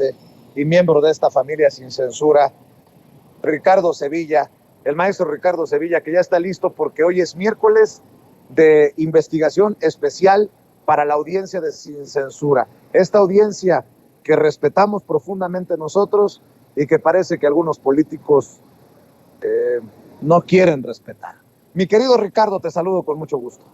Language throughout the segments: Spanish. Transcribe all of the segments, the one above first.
presidente y miembro de esta familia sin censura, Ricardo Sevilla, el maestro Ricardo Sevilla, que ya está listo porque hoy es miércoles de investigación especial para la audiencia de Sin Censura. Esta audiencia que respetamos profundamente nosotros y que parece que algunos políticos no quieren respetar. Mi querido Ricardo, te saludo con mucho gusto.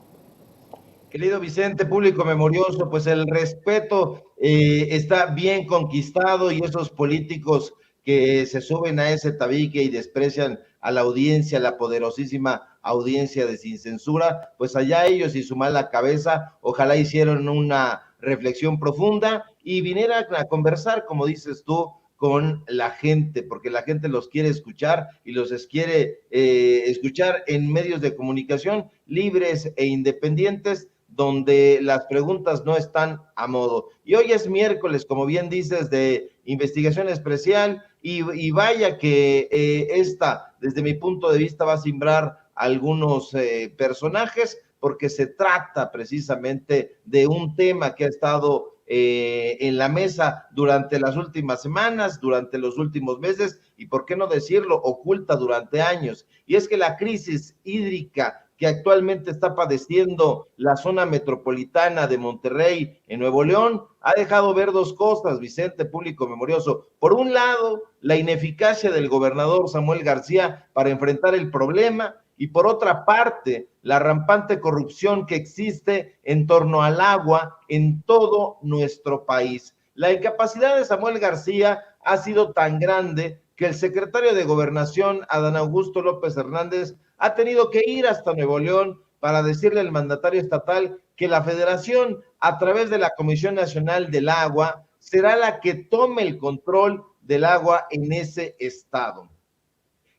Querido Vicente, público memorioso, pues el respeto está bien conquistado y esos políticos que se suben a ese tabique y desprecian a la audiencia, la poderosísima audiencia de Sin Censura, pues allá ellos y su mala cabeza, ojalá hicieron una reflexión profunda y vinieran a conversar, como dices tú, con la gente, porque la gente los quiere escuchar y los quiere escuchar en medios de comunicación libres e independientes, donde las preguntas no están a modo. Y hoy es miércoles, como bien dices, de investigación especial, y vaya que esta, desde mi punto de vista, va a simbrar algunos personajes, porque se trata precisamente de un tema que ha estado en la mesa durante las últimas semanas, durante los últimos meses, y por qué no decirlo, oculta durante años, y es que la crisis hídrica que actualmente está padeciendo la zona metropolitana de Monterrey, en Nuevo León, ha dejado ver dos cosas, Vicente, público memorioso. Por un lado, la ineficacia del gobernador Samuel García para enfrentar el problema, y por otra parte, la rampante corrupción que existe en torno al agua en todo nuestro país. La incapacidad de Samuel García ha sido tan grande que el secretario de Gobernación, Adán Augusto López Hernández, ha tenido que ir hasta Nuevo León para decirle al mandatario estatal que la federación, a través de la Comisión Nacional del Agua, será la que tome el control del agua en ese estado.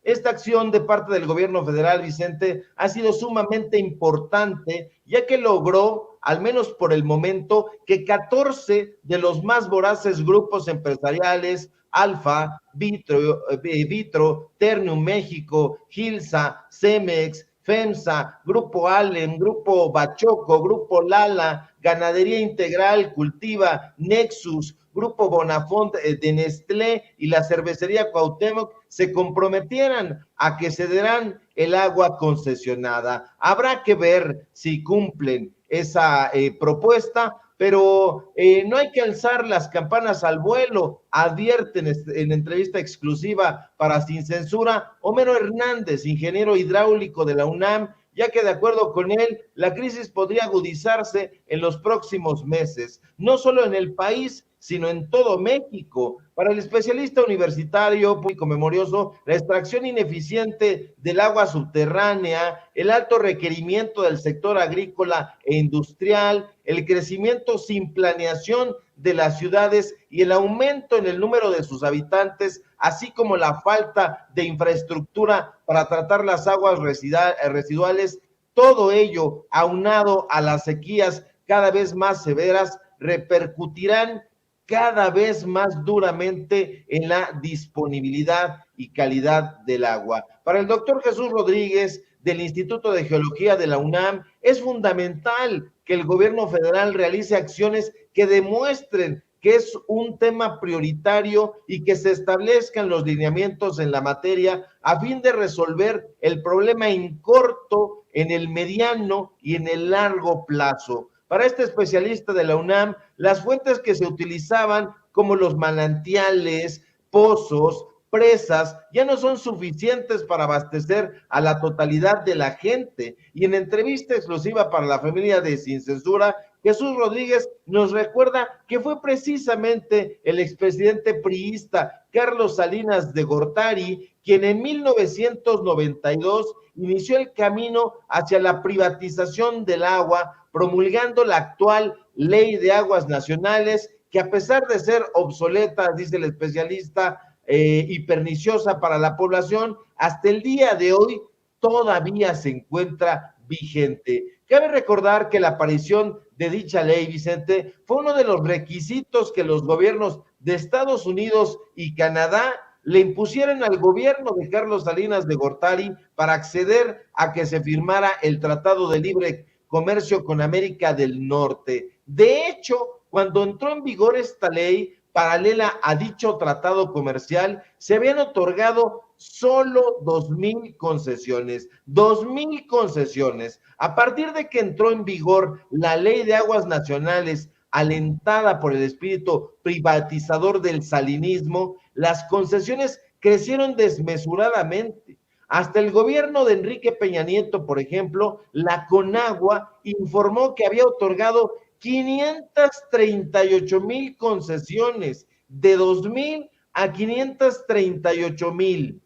Esta acción de parte del gobierno federal, Vicente, ha sido sumamente importante, ya que logró, al menos por el momento, que 14 de los más voraces grupos empresariales, Alfa, Vitro, Ternium México, Gilsa, Cemex, FEMSA, Grupo Alem, Grupo Bachoco, Grupo Lala, Ganadería Integral, Cultiva, Nexus, Grupo Bonafont de Nestlé y la cervecería Cuauhtémoc se comprometieran a que cederán el agua concesionada. Habrá que ver si cumplen esa propuesta, pero no hay que alzar las campanas al vuelo, advierten en entrevista exclusiva para Sin Censura Homero Hernández, ingeniero hidráulico de la UNAM, ya que de acuerdo con él, la crisis podría agudizarse en los próximos meses, no solo en el país, sino en todo México. Para el especialista universitario, público memorioso, la extracción ineficiente del agua subterránea, el alto requerimiento del sector agrícola e industrial, el crecimiento sin planeación de las ciudades y el aumento en el número de sus habitantes, así como la falta de infraestructura para tratar las aguas residuales, todo ello aunado a las sequías cada vez más severas, repercutirán cada vez más duramente en la disponibilidad y calidad del agua. Para el doctor Jesús Rodríguez, del Instituto de Geología de la UNAM, es fundamental que el gobierno federal realice acciones que demuestren que es un tema prioritario y que se establezcan los lineamientos en la materia a fin de resolver el problema en corto, en el mediano y en el largo plazo. Para este especialista de la UNAM, las fuentes que se utilizaban como los manantiales, pozos, presas, ya no son suficientes para abastecer a la totalidad de la gente. Y en entrevista exclusiva para la familia de Sin Censura, Jesús Rodríguez nos recuerda que fue precisamente el expresidente priista Carlos Salinas de Gortari quien en 1992 inició el camino hacia la privatización del agua, promulgando la actual Ley de Aguas Nacionales, que a pesar de ser obsoleta, dice el especialista, y perniciosa para la población, hasta el día de hoy todavía se encuentra vigente. Cabe recordar que la aparición de dicha ley, Vicente, fue uno de los requisitos que los gobiernos de Estados Unidos y Canadá le impusieron al gobierno de Carlos Salinas de Gortari para acceder a que se firmara el Tratado de Libre Comercio con América del Norte. De hecho, cuando entró en vigor esta ley, paralela a dicho tratado comercial, se habían otorgado solo 2,000 concesiones. 2,000 concesiones. A partir de que entró en vigor la Ley de Aguas Nacionales, alentada por el espíritu privatizador del salinismo, las concesiones crecieron desmesuradamente. Hasta el gobierno de Enrique Peña Nieto, por ejemplo, la Conagua informó que había otorgado 538,000 concesiones, de 2,000 a 538,000.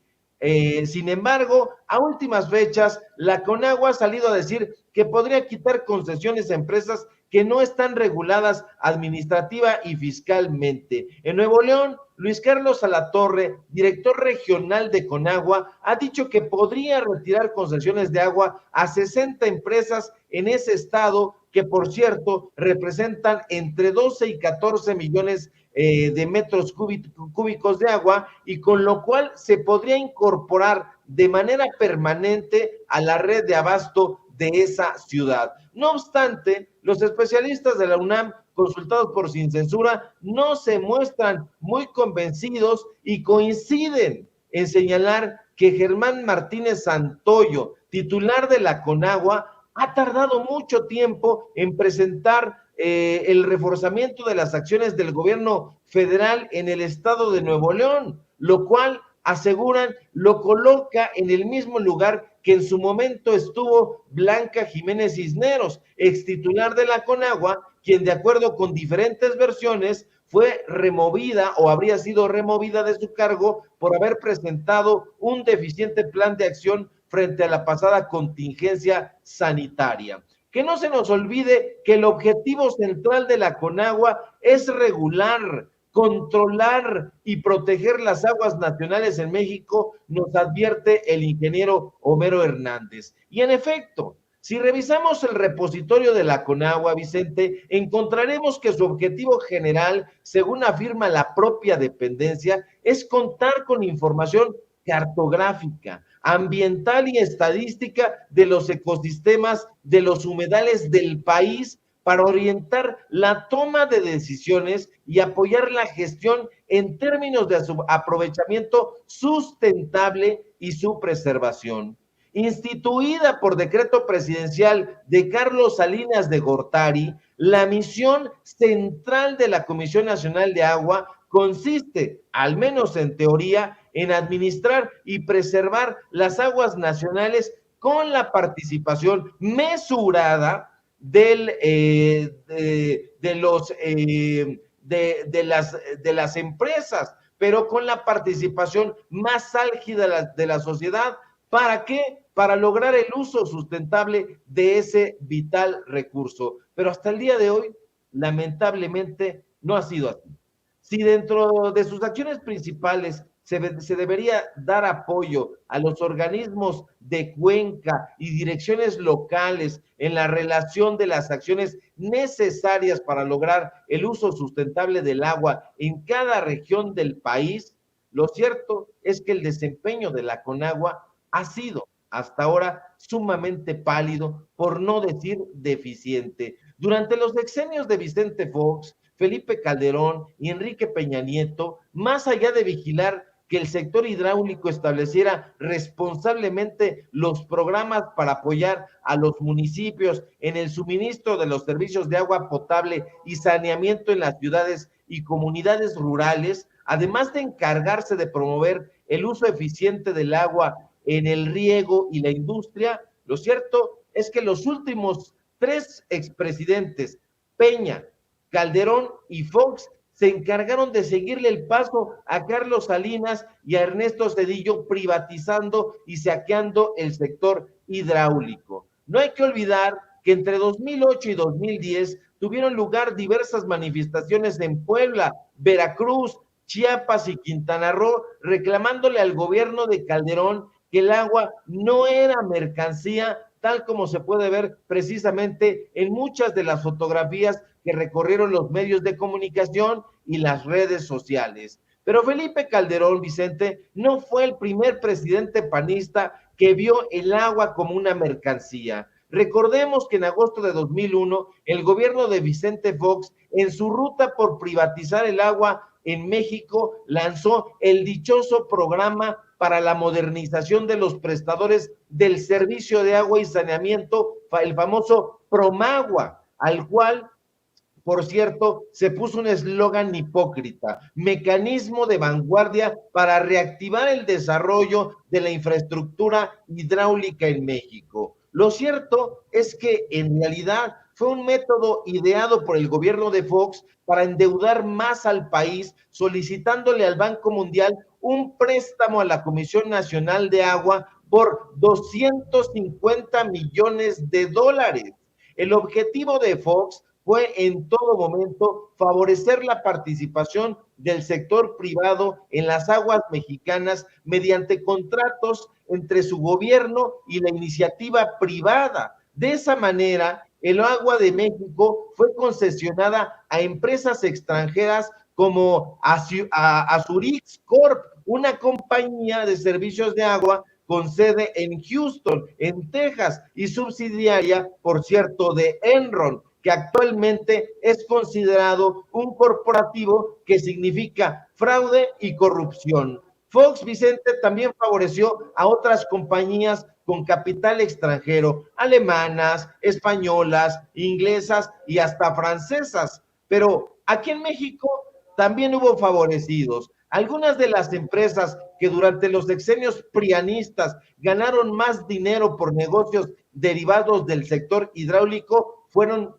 Sin embargo, a últimas fechas, la Conagua ha salido a decir que podría quitar concesiones a empresas que no están reguladas administrativa y fiscalmente. En Nuevo León, Luis Carlos Alatorre, director regional de Conagua, ha dicho que podría retirar concesiones de agua a 60 empresas en ese estado, que por cierto representan entre 12 y 14 millones de metros cúbicos de agua, y con lo cual se podría incorporar de manera permanente a la red de abasto de esa ciudad. No obstante, los especialistas de la UNAM, consultados por Sin Censura, no se muestran muy convencidos y coinciden en señalar que Germán Martínez Santoyo, titular de la Conagua, ha tardado mucho tiempo en presentar el reforzamiento de las acciones del gobierno federal en el estado de Nuevo León, lo cual, aseguran, lo coloca en el mismo lugar que en su momento estuvo Blanca Jiménez Cisneros, ex titular de la Conagua, quien de acuerdo con diferentes versiones fue removida o habría sido removida de su cargo por haber presentado un deficiente plan de acción frente a la pasada contingencia sanitaria. Que no se nos olvide que el objetivo central de la Conagua es regular, controlar y proteger las aguas nacionales en México, nos advierte el ingeniero Homero Hernández. Y en efecto, si revisamos el repositorio de la Conagua, Vicente, encontraremos que su objetivo general, según afirma la propia dependencia, es contar con información cartográfica, ambiental y estadística de los ecosistemas de los humedales del país para orientar la toma de decisiones y apoyar la gestión en términos de su aprovechamiento sustentable y su preservación. Instituida por decreto presidencial de Carlos Salinas de Gortari, la misión central de la Comisión Nacional de Agua consiste, al menos en teoría, en administrar y preservar las aguas nacionales con la participación mesurada de las empresas, pero con la participación más álgida de la sociedad. ¿Para qué? Para lograr el uso sustentable de ese vital recurso. Pero hasta el día de hoy, lamentablemente, no ha sido así. Si dentro de sus acciones principales se debería dar apoyo a los organismos de cuenca y direcciones locales en la relación de las acciones necesarias para lograr el uso sustentable del agua en cada región del país, lo cierto es que el desempeño de la Conagua ha sido hasta ahora sumamente pálido, por no decir deficiente. Durante los sexenios de Vicente Fox, Felipe Calderón y Enrique Peña Nieto, más allá de vigilar que el sector hidráulico estableciera responsablemente los programas para apoyar a los municipios en el suministro de los servicios de agua potable y saneamiento en las ciudades y comunidades rurales, además de encargarse de promover el uso eficiente del agua en el riego y la industria, lo cierto es que los últimos tres expresidentes, Peña, Calderón y Fox, se encargaron de seguirle el paso a Carlos Salinas y a Ernesto Zedillo, privatizando y saqueando el sector hidráulico. No hay que olvidar que entre 2008 y 2010 tuvieron lugar diversas manifestaciones en Puebla, Veracruz, Chiapas y Quintana Roo, reclamándole al gobierno de Calderón que el agua no era mercancía, tal como se puede ver precisamente en muchas de las fotografías que recorrieron los medios de comunicación y las redes sociales. Pero Felipe Calderón, Vicente, no fue el primer presidente panista que vio el agua como una mercancía. Recordemos que en agosto de 2001, el gobierno de Vicente Fox, en su ruta por privatizar el agua en México, lanzó el dichoso programa para la modernización de los prestadores del servicio de agua y saneamiento, el famoso Promagua, al cual, por cierto, se puso un eslogan hipócrita: mecanismo de vanguardia para reactivar el desarrollo de la infraestructura hidráulica en México. Lo cierto es que en realidad fue un método ideado por el gobierno de Fox para endeudar más al país, solicitándole al Banco Mundial un préstamo a la Comisión Nacional de Agua por 250 millones de dólares. El objetivo de Fox fue en todo momento favorecer la participación del sector privado en las aguas mexicanas mediante contratos entre su gobierno y la iniciativa privada. De esa manera, el agua de México fue concesionada a empresas extranjeras como Azurix Corp, una compañía de servicios de agua con sede en Houston, en Texas, y subsidiaria, por cierto, de Enron, que actualmente es considerado un corporativo que significa fraude y corrupción. Fox, Vicente, también favoreció a otras compañías con capital extranjero, alemanas, españolas, inglesas y hasta francesas. Pero aquí en México también hubo favorecidos. Algunas de las empresas que durante los sexenios prianistas ganaron más dinero por negocios derivados del sector hidráulico fueron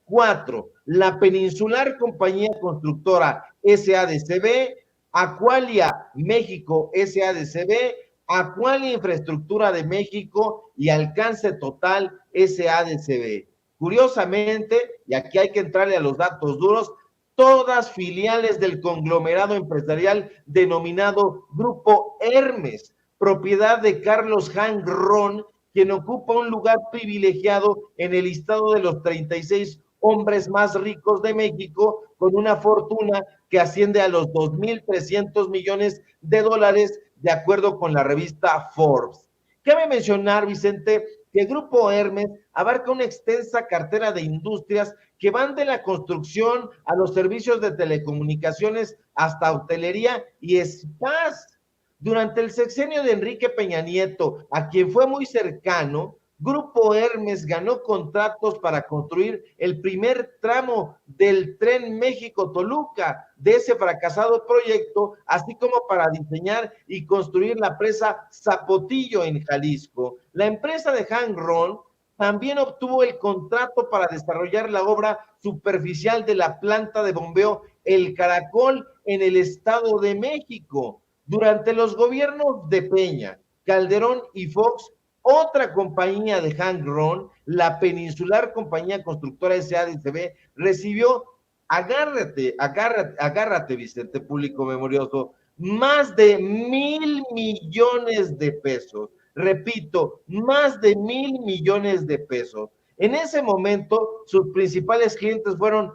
cuatro. La Peninsular Compañía Constructora SADCB, Aqualia México SADCB, Aqualia Infraestructura de México y Alcance Total SADCB. Curiosamente, y aquí hay que entrarle a los datos duros, todas filiales del conglomerado empresarial denominado Grupo Hermes, propiedad de Carlos Hank Ron, quien ocupa un lugar privilegiado en el listado de los 36 hombres más ricos de México, con una fortuna que asciende a los 2.300 millones de dólares, de acuerdo con la revista Forbes. Cabe mencionar, Vicente, que el Grupo Hermes abarca una extensa cartera de industrias que van de la construcción a los servicios de telecomunicaciones hasta hotelería y spas. Durante el sexenio de Enrique Peña Nieto, a quien fue muy cercano, Grupo Hermes ganó contratos para construir el primer tramo del Tren México-Toluca de ese fracasado proyecto, así como para diseñar y construir la presa Zapotillo en Jalisco. La empresa de Hank Ron también obtuvo el contrato para desarrollar la obra superficial de la planta de bombeo El Caracol en el Estado de México. Durante los gobiernos de Peña, Calderón y Fox, otra compañía de Hank Ron, la Peninsular Compañía Constructora SADCB, recibió, agárrate, Vicente, público memorioso, más de 1,000 millones de pesos. Repito, más de 1,000 millones de pesos. En ese momento, sus principales clientes fueron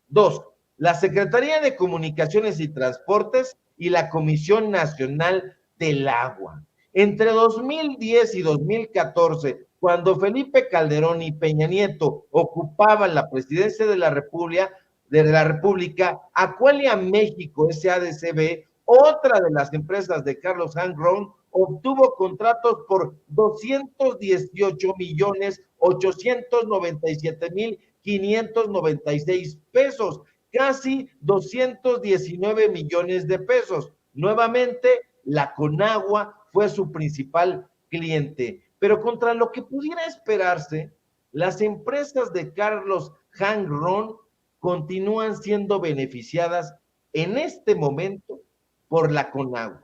dos: la Secretaría de Comunicaciones y Transportes y la Comisión Nacional del Agua. Entre 2010 y 2014, cuando Felipe Calderón y Peña Nieto ocupaban la presidencia de la República, Aqualia México SADCB, otra de las empresas de Carlos Hank Ron, obtuvo contratos por 218,897,596 pesos, casi 219 millones de pesos. Nuevamente, la Conagua fue su principal cliente. Pero contra lo que pudiera esperarse, las empresas de Carlos Hank Ron continúan siendo beneficiadas en este momento por la Conagua.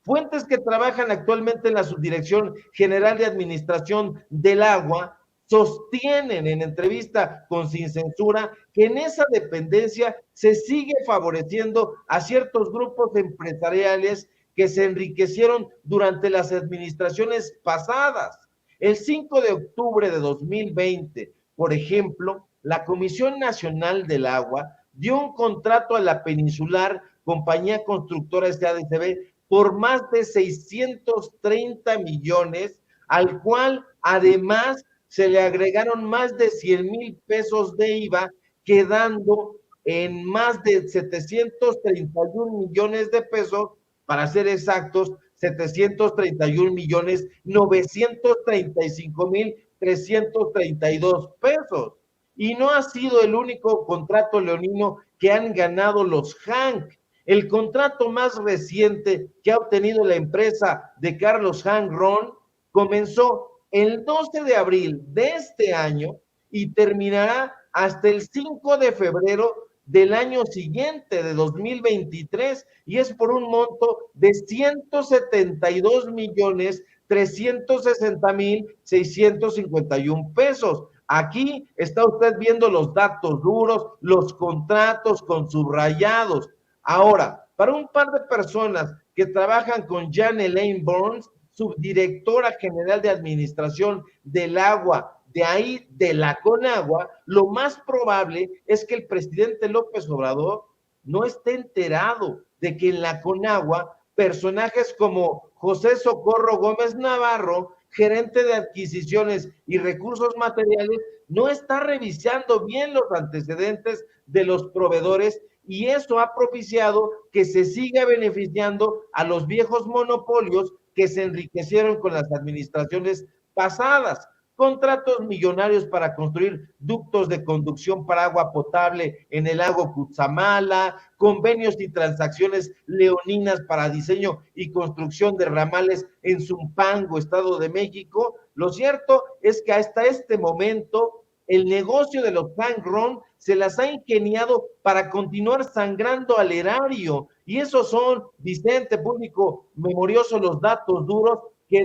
Fuentes que trabajan actualmente en la Subdirección General de Administración del Agua sostienen en entrevista con Sin Censura que en esa dependencia se sigue favoreciendo a ciertos grupos empresariales que se enriquecieron durante las administraciones pasadas. El 5 de octubre de 2020, por ejemplo, la Comisión Nacional del Agua dio un contrato a la Peninsular Compañía Constructora SADCB por más de 630 millones, al cual Además, se le agregaron más de 100,000 pesos de IVA, quedando en más de 731 millones de pesos, para ser exactos, 731,935,332 pesos. Y no ha sido el único contrato leonino que han ganado los Hank. El contrato más reciente que ha obtenido la empresa de Carlos Hank Ron comenzó el 12 de abril de este año y terminará hasta el 5 de febrero del año siguiente, de 2023, y es por un monto de 172,360,651 pesos. Aquí está usted viendo los datos duros, los contratos con subrayados. Ahora, para un par de personas que trabajan con Jan Elaine Burns, subdirectora general de administración del agua, de ahí de la Conagua, lo más probable es que el presidente López Obrador no esté enterado de que en la Conagua personajes como José Socorro Gómez Navarro, gerente de adquisiciones y recursos materiales, no está revisando bien los antecedentes de los proveedores, y eso ha propiciado que se siga beneficiando a los viejos monopolios que se enriquecieron con las administraciones pasadas. Contratos millonarios para construir ductos de conducción para agua potable en el lago Cutzamala, convenios y transacciones leoninas para diseño y construcción de ramales en Zumpango, Estado de México. Lo cierto es que hasta este momento el negocio de los Hank Ron se las ha ingeniado para continuar sangrando al erario, y esos son, Vicente, público memorioso, los datos duros que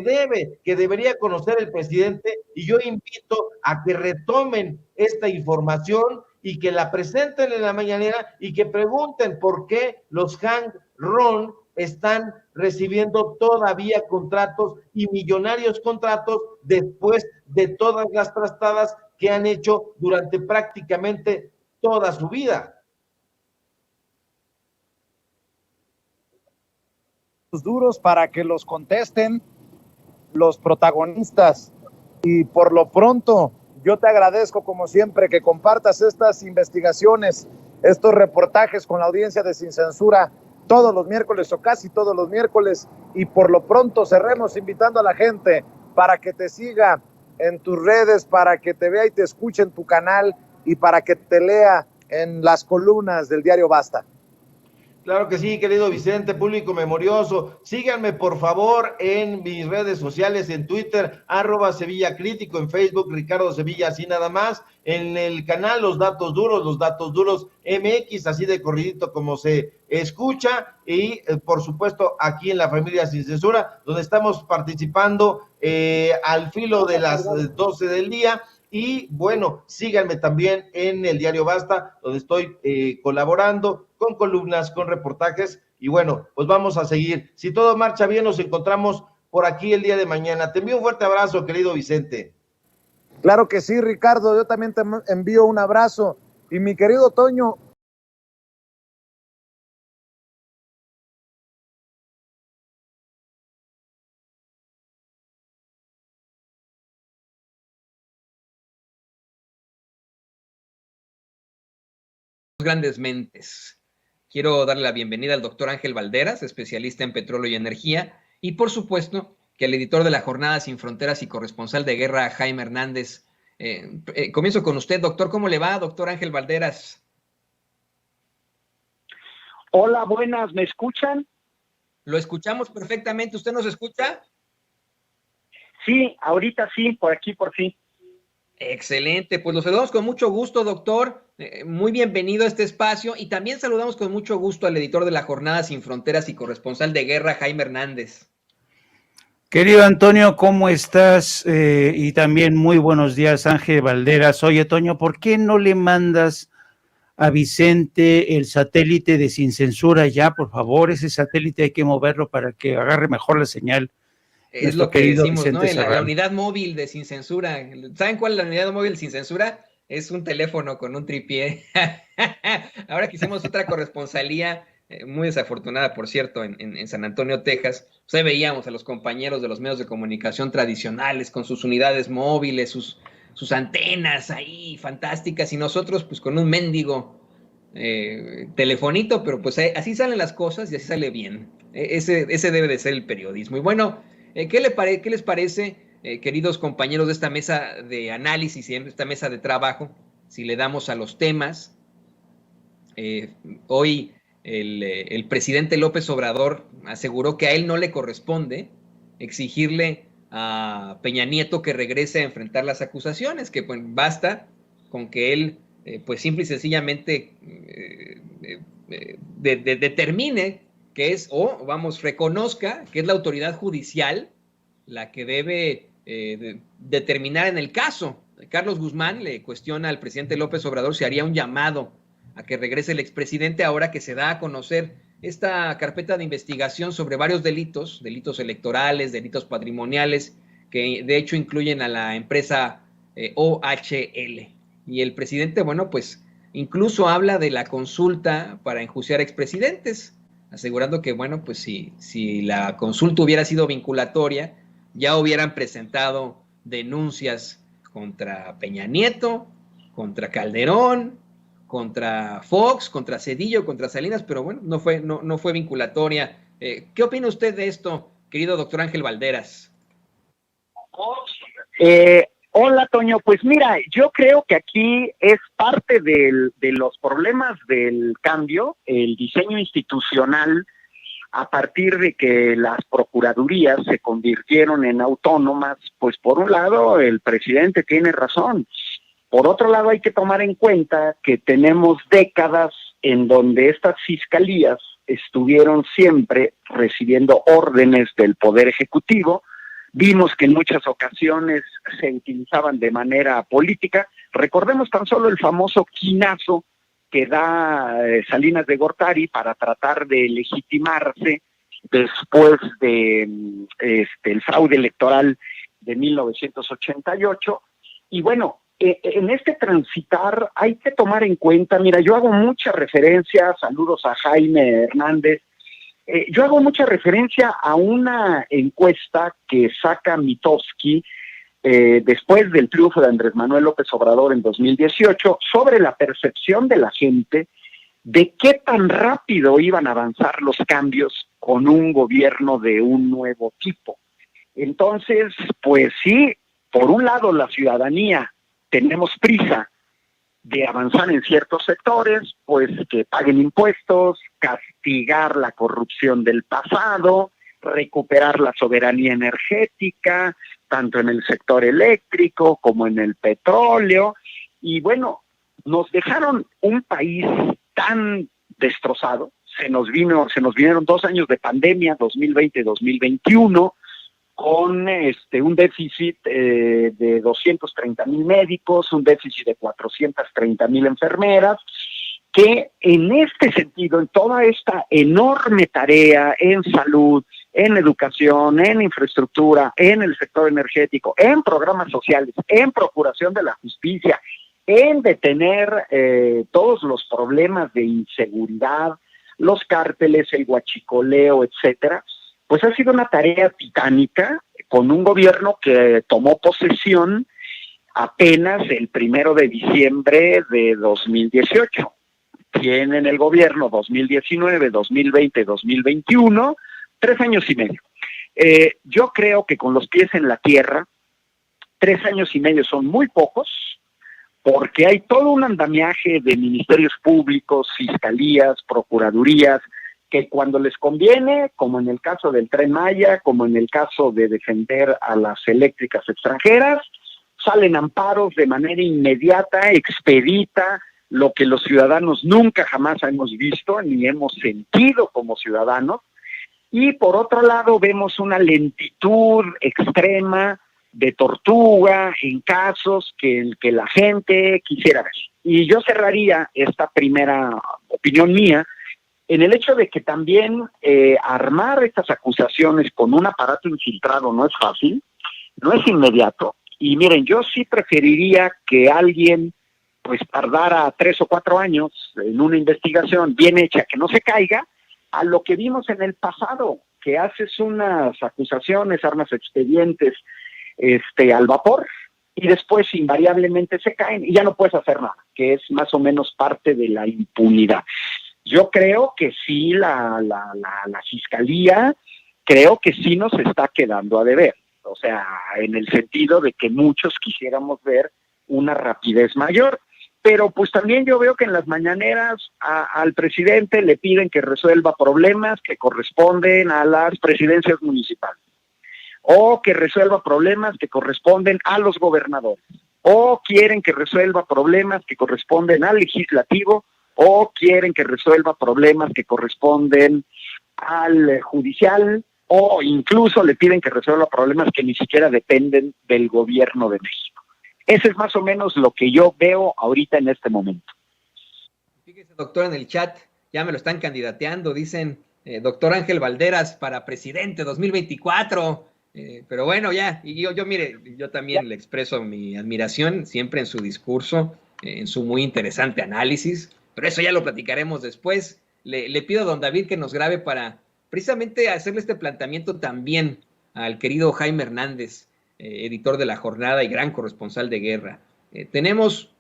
debería conocer el presidente, y yo invito a que retomen esta información y que la presenten en la mañanera y que pregunten por qué los Hank Ron están recibiendo todavía contratos y millonarios contratos después de todas las trastadas que han hecho durante prácticamente toda su vida. Duros para que los contesten los protagonistas, y por lo pronto yo te agradezco como siempre que compartas estas investigaciones, estos reportajes con la audiencia de Sin Censura todos los miércoles o casi todos los miércoles, y por lo pronto cerremos invitando a la gente para que te siga en tus redes, para que te vea y te escuche en tu canal y para que te lea en las columnas del diario Basta. Claro que sí, querido Vicente, público memorioso. Síganme, por favor, en mis redes sociales, en Twitter, @Sevilla Crítico, en Facebook, Ricardo Sevilla, así nada más. En el canal Los Datos Duros MX, así de corridito como se escucha. Y, por supuesto, aquí en La Familia Sin Censura, donde estamos participando al filo de las 12 del día. Y bueno, síganme también en el diario Basta, donde estoy colaborando con columnas, con reportajes, y bueno, pues vamos a seguir. Si todo marcha bien, nos encontramos por aquí el día de mañana. Te envío un fuerte abrazo, querido Vicente. Claro que sí, Ricardo, yo también te envío un abrazo. Y mi querido Toño, grandes mentes. Quiero darle la bienvenida al doctor Ángel Valderas, especialista en petróleo y energía, y por supuesto que el editor de La Jornada Sin Fronteras y corresponsal de guerra, Jaime Hernández. Comienzo con usted, doctor. ¿Cómo le va, doctor Ángel Valderas? Hola, buenas, ¿me escuchan? Lo escuchamos perfectamente. ¿Usted nos escucha? Sí, ahorita sí, por aquí por fin. Excelente, pues lo saludamos con mucho gusto, doctor. Muy bienvenido a este espacio, y también saludamos con mucho gusto al editor de La Jornada Sin Fronteras y corresponsal de guerra, Jaime Hernández. Querido Antonio, ¿cómo estás? Y también muy buenos días, Ángel Valderas. Oye, Toño, ¿por qué no le mandas a Vicente el satélite de Sin Censura ya, por favor? Ese satélite hay que moverlo para que agarre mejor la señal. Es lo que decimos, ¿no? La unidad móvil de Sin Censura. ¿Saben cuál es la unidad móvil Sin Censura? Es un teléfono con un tripié. Ahora que hicimos otra corresponsalía muy desafortunada, por cierto, en San Antonio, Texas. Pues ahí veíamos a los compañeros de los medios de comunicación tradicionales con sus unidades móviles, sus antenas ahí fantásticas, y nosotros pues con un mendigo telefonito, pero pues así salen las cosas y así sale bien. Ese debe de ser el periodismo. Y bueno, ¿qué les parece, queridos compañeros de esta mesa de análisis y de esta mesa de trabajo, si le damos a los temas? Hoy el presidente López Obrador aseguró que a él no le corresponde exigirle a Peña Nieto que regrese a enfrentar las acusaciones, que pues, basta con que él pues simple y sencillamente determine que es, o vamos, reconozca que es la autoridad judicial la que debe determinar en el caso. Carlos Guzmán le cuestiona al presidente López Obrador si haría un llamado a que regrese el expresidente ahora que se da a conocer esta carpeta de investigación sobre varios delitos electorales, delitos patrimoniales, que de hecho incluyen a la empresa OHL. Y el presidente, bueno, pues incluso habla de la consulta para enjuiciar expresidentes, asegurando que, bueno, pues si la consulta hubiera sido vinculatoria, ya hubieran presentado denuncias contra Peña Nieto, contra Calderón, contra Fox, contra Cedillo, contra Salinas, pero bueno, no fue vinculatoria. ¿Qué opina usted de esto, querido doctor Ángel Valderas? Hola, Toño. Pues mira, yo creo que aquí es parte de los problemas del cambio, el diseño institucional, a partir de que las procuradurías se convirtieron en autónomas. Pues por un lado, el presidente tiene razón. Por otro lado, hay que tomar en cuenta que tenemos décadas en donde estas fiscalías estuvieron siempre recibiendo órdenes del Poder Ejecutivo. Vimos que en muchas ocasiones se utilizaban de manera política. Recordemos tan solo el famoso quinazo que da Salinas de Gortari para tratar de legitimarse después de el fraude electoral de 1988. Y bueno, en este transitar hay que tomar en cuenta, mira, yo hago mucha referencia, saludos a Jaime Hernández, yo hago mucha referencia a una encuesta que saca Mitofsky después del triunfo de Andrés Manuel López Obrador en 2018, sobre la percepción de la gente de qué tan rápido iban a avanzar los cambios con un gobierno de un nuevo tipo. Entonces, pues sí, por un lado la ciudadanía tenemos prisa de avanzar en ciertos sectores, pues que paguen impuestos, castigar la corrupción del pasado, recuperar la soberanía energética, tanto en el sector eléctrico como en el petróleo. Y bueno, nos dejaron un país tan destrozado. Se nos vinieron 2 años de pandemia, 2020-2021, con un déficit de 230,000 médicos, un déficit de 430,000 enfermeras, que en este sentido, en toda esta enorme tarea en salud, en educación, en infraestructura, en el sector energético, en programas sociales, en procuración de la justicia, en detener todos los problemas de inseguridad, los cárteles, el huachicoleo, etcétera, pues ha sido una tarea titánica con un gobierno que tomó posesión apenas el 1 de diciembre de 2018. Tienen el gobierno 2019, 2020, 2021, 3 años y medio. Yo creo que con los pies en la tierra, 3 años y medio son muy pocos, porque hay todo un andamiaje de ministerios públicos, fiscalías, procuradurías, que cuando les conviene, como en el caso del Tren Maya, como en el caso de defender a las eléctricas extranjeras, salen amparos de manera inmediata, expedita, lo que los ciudadanos nunca jamás hemos visto ni hemos sentido como ciudadanos. Y por otro lado vemos una lentitud extrema de tortuga en casos que la gente quisiera ver. Y yo cerraría esta primera opinión mía en el hecho de que también armar estas acusaciones con un aparato infiltrado no es fácil, no es inmediato. Y miren, yo sí preferiría que alguien pues tardara 3 o 4 años en una investigación bien hecha, que no se caiga, a lo que vimos en el pasado, que haces unas acusaciones, armas expedientes al vapor, y después invariablemente se caen y ya no puedes hacer nada, que es más o menos parte de la impunidad. Yo creo que sí, la Fiscalía, creo que sí nos está quedando a deber, o sea, en el sentido de que muchos quisiéramos ver una rapidez mayor, pero pues también yo veo que en las mañaneras al presidente le piden que resuelva problemas que corresponden a las presidencias municipales, o que resuelva problemas que corresponden a los gobernadores, o quieren que resuelva problemas que corresponden al legislativo, o quieren que resuelva problemas que corresponden al judicial, o incluso le piden que resuelva problemas que ni siquiera dependen del gobierno de México. Ese es más o menos lo que yo veo ahorita en este momento. Fíjese, doctor, en el chat ya me lo están candidateando, dicen doctor Ángel Valderas para presidente 2024. Pero bueno, ya, y yo mire, yo también le expreso mi admiración siempre en su discurso, en su muy interesante análisis, pero eso ya lo platicaremos después. Le pido a don David que nos grabe para precisamente hacerle este planteamiento también al querido Jaime Hernández, editor de La Jornada y gran corresponsal de guerra. Tenemos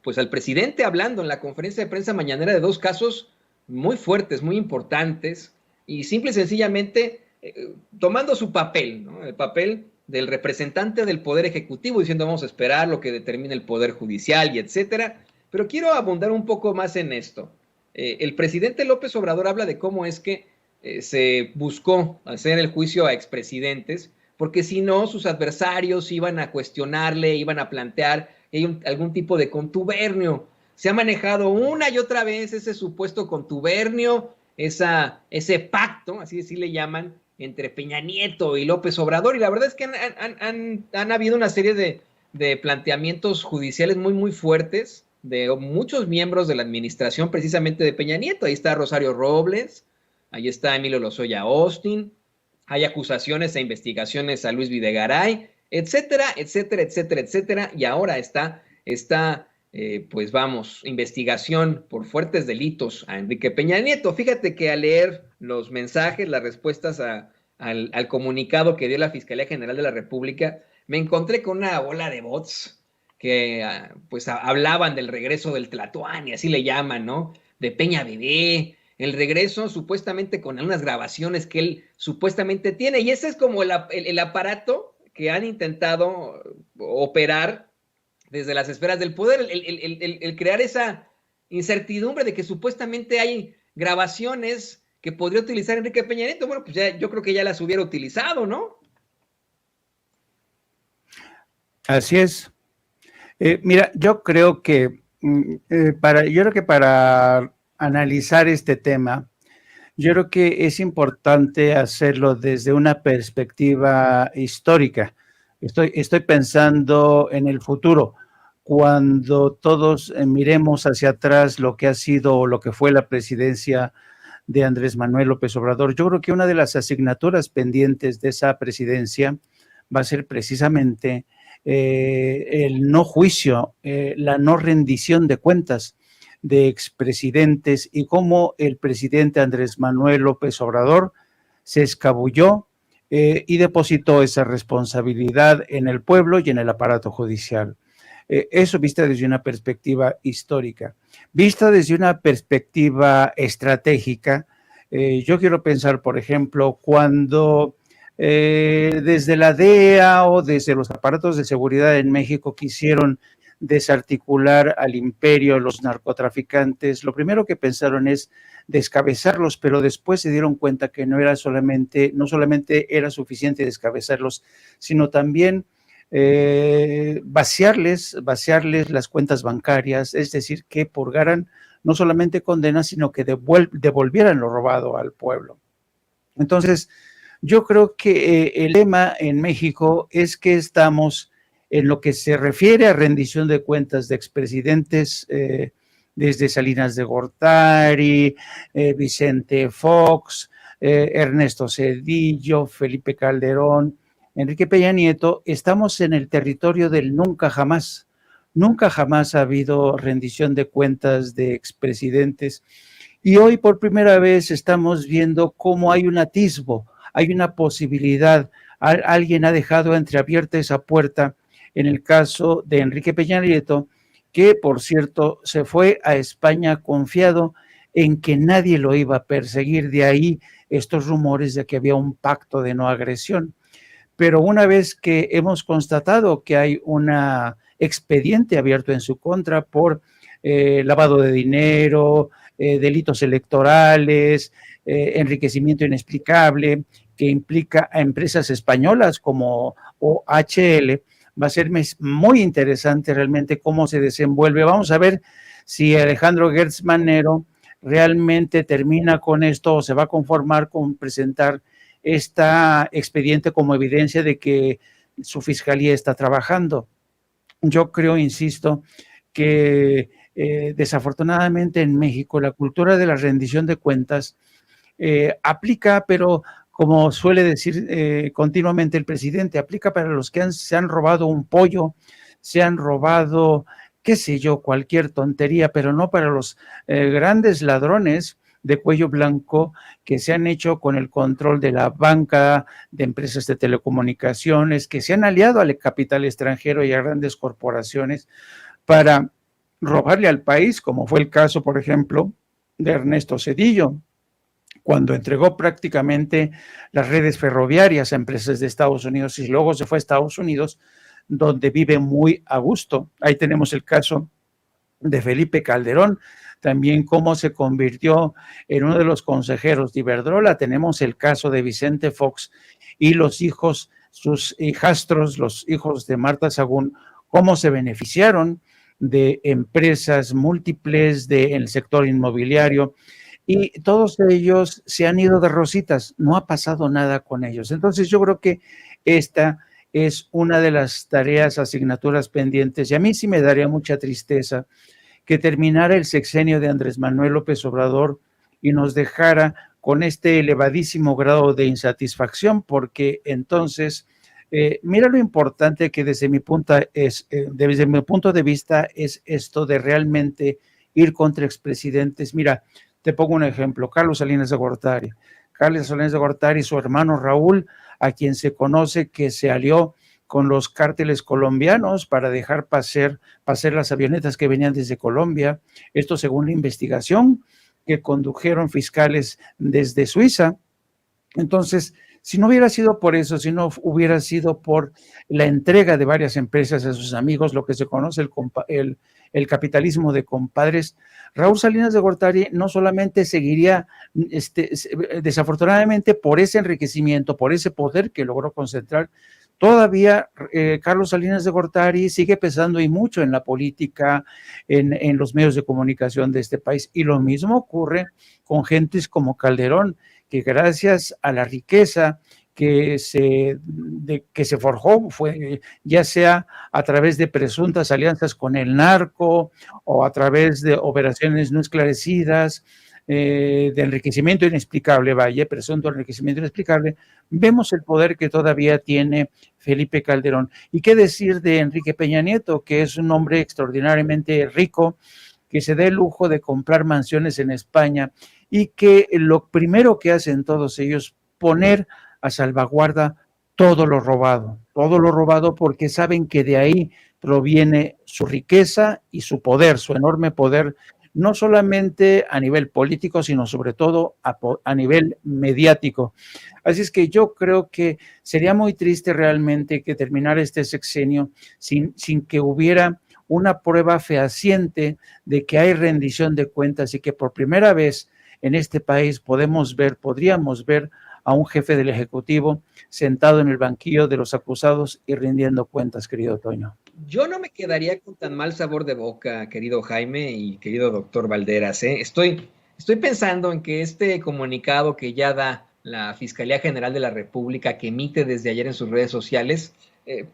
pues al presidente hablando en la conferencia de prensa mañanera de dos casos muy fuertes, muy importantes, y simple y sencillamente tomando su papel, ¿no? El papel del representante del Poder Ejecutivo, diciendo vamos a esperar lo que determine el Poder Judicial y etcétera. Pero quiero abundar un poco más en esto. El presidente López Obrador habla de cómo es que se buscó hacer el juicio a expresidentes, porque si no, sus adversarios iban a cuestionarle, iban a plantear que hay algún tipo de contubernio. Se ha manejado una y otra vez ese supuesto contubernio, ese pacto, así le llaman, entre Peña Nieto y López Obrador, y la verdad es que han habido una serie de planteamientos judiciales muy, muy fuertes de muchos miembros de la administración precisamente de Peña Nieto. Ahí está Rosario Robles, ahí está Emilio Lozoya Austin, hay acusaciones e investigaciones a Luis Videgaray, etcétera, etcétera, etcétera, etcétera, y ahora está pues vamos, investigación por fuertes delitos a Enrique Peña Nieto. Fíjate que al leer los mensajes, las respuestas al comunicado que dio la Fiscalía General de la República, me encontré con una bola de bots que pues hablaban del regreso del Tlatoani, así le llaman, ¿no? De Peña Bebé, el regreso supuestamente con unas grabaciones que él supuestamente tiene, y ese es como el aparato que han intentado operar desde las esferas del poder, el crear esa incertidumbre de que supuestamente hay grabaciones que podría utilizar Enrique Peña Nieto. Bueno, pues ya, yo creo que ya las hubiera utilizado, ¿no? Así es. Mira, yo creo que para analizar este tema, yo creo que es importante hacerlo desde una perspectiva histórica. Estoy pensando en el futuro, cuando todos miremos hacia atrás lo que ha sido o lo que fue la presidencia de Andrés Manuel López Obrador. Yo creo que una de las asignaturas pendientes de esa presidencia va a ser precisamente el no juicio, la no rendición de cuentas de expresidentes, y cómo el presidente Andrés Manuel López Obrador se escabulló y depositó esa responsabilidad en el pueblo y en el aparato judicial. Eso vista desde una perspectiva histórica. Vista desde una perspectiva estratégica, yo quiero pensar, por ejemplo, cuando desde la DEA o desde los aparatos de seguridad en México quisieron desarticular al imperio, los narcotraficantes, lo primero que pensaron es descabezarlos, pero después se dieron cuenta que no solamente era suficiente descabezarlos, sino también vaciarles las cuentas bancarias, es decir, que purgaran no solamente condenas, sino que devolvieran lo robado al pueblo. Entonces, yo creo que el tema en México es que estamos en lo que se refiere a rendición de cuentas de expresidentes, desde Salinas de Gortari, Vicente Fox, Ernesto Zedillo, Felipe Calderón, Enrique Peña Nieto, estamos en el territorio del nunca jamás. Nunca jamás ha habido rendición de cuentas de expresidentes. Y hoy por primera vez estamos viendo cómo hay un atisbo, hay una posibilidad. Alguien ha dejado entreabierta esa puerta en el caso de Enrique Peña Nieto, que por cierto se fue a España confiado en que nadie lo iba a perseguir. De ahí estos rumores de que había un pacto de no agresión. Pero una vez que hemos constatado que hay un expediente abierto en su contra por lavado de dinero, delitos electorales, enriquecimiento inexplicable, que implica a empresas españolas como OHL, va a ser muy interesante realmente cómo se desenvuelve. Vamos a ver si Alejandro Gertz Manero realmente termina con esto o se va a conformar con presentar este expediente como evidencia de que su fiscalía está trabajando. Yo creo, insisto, que desafortunadamente en México la cultura de la rendición de cuentas aplica, pero como suele decir continuamente el presidente, aplica para los que se han robado un pollo, se han robado, qué sé yo, cualquier tontería, pero no para los grandes ladrones de cuello blanco que se han hecho con el control de la banca, de empresas de telecomunicaciones, que se han aliado al capital extranjero y a grandes corporaciones para robarle al país, como fue el caso, por ejemplo, de Ernesto Zedillo, cuando entregó prácticamente las redes ferroviarias a empresas de Estados Unidos y luego se fue a Estados Unidos, donde vive muy a gusto. Ahí tenemos el caso de Felipe Calderón, también cómo se convirtió en uno de los consejeros de Iberdrola. Tenemos el caso de Vicente Fox y los hijos, sus hijastros, los hijos de Marta Sagún, cómo se beneficiaron de empresas múltiples del sector inmobiliario, y todos ellos se han ido de rositas, no ha pasado nada con ellos. Entonces yo creo que esta es una de las tareas, asignaturas pendientes, y a mí sí me daría mucha tristeza que terminara el sexenio de Andrés Manuel López Obrador y nos dejara con este elevadísimo grado de insatisfacción, porque entonces, mira lo importante que desde mi punto de vista es esto de realmente ir contra expresidentes. Mira, te pongo un ejemplo, Carlos Salinas de Gortari. Carlos Salinas de Gortari y su hermano Raúl, a quien se conoce que se alió con los cárteles colombianos para dejar pasar las avionetas que venían desde Colombia. Esto según la investigación que condujeron fiscales desde Suiza. Entonces, si no hubiera sido por eso, si no hubiera sido por la entrega de varias empresas a sus amigos, lo que se conoce el capitalismo de compadres, Raúl Salinas de Gortari no solamente seguiría, desafortunadamente por ese enriquecimiento, por ese poder que logró concentrar, todavía Carlos Salinas de Gortari sigue pesando y mucho en la política, en los medios de comunicación de este país. Y lo mismo ocurre con gentes como Calderón, que gracias a la riqueza que se forjó, ya sea a través de presuntas alianzas con el narco o a través de operaciones no esclarecidas, de enriquecimiento inexplicable, presunto enriquecimiento inexplicable, vemos el poder que todavía tiene Felipe Calderón. ¿Y qué decir de Enrique Peña Nieto, que es un hombre extraordinariamente rico, que se da el lujo de comprar mansiones en España y que lo primero que hacen todos ellos, poner a salvaguarda todo lo robado porque saben que de ahí proviene su riqueza y su poder, su enorme poder, no solamente a nivel político, sino sobre todo a nivel mediático. Así es que yo creo que sería muy triste realmente que terminara este sexenio sin que hubiera una prueba fehaciente de que hay rendición de cuentas y que por primera vez en este país podríamos ver a un jefe del Ejecutivo sentado en el banquillo de los acusados y rindiendo cuentas, querido Toño. Yo no me quedaría con tan mal sabor de boca, querido Jaime y querido doctor Valderas. Estoy pensando en que este comunicado que ya da la Fiscalía General de la República, que emite desde ayer en sus redes sociales,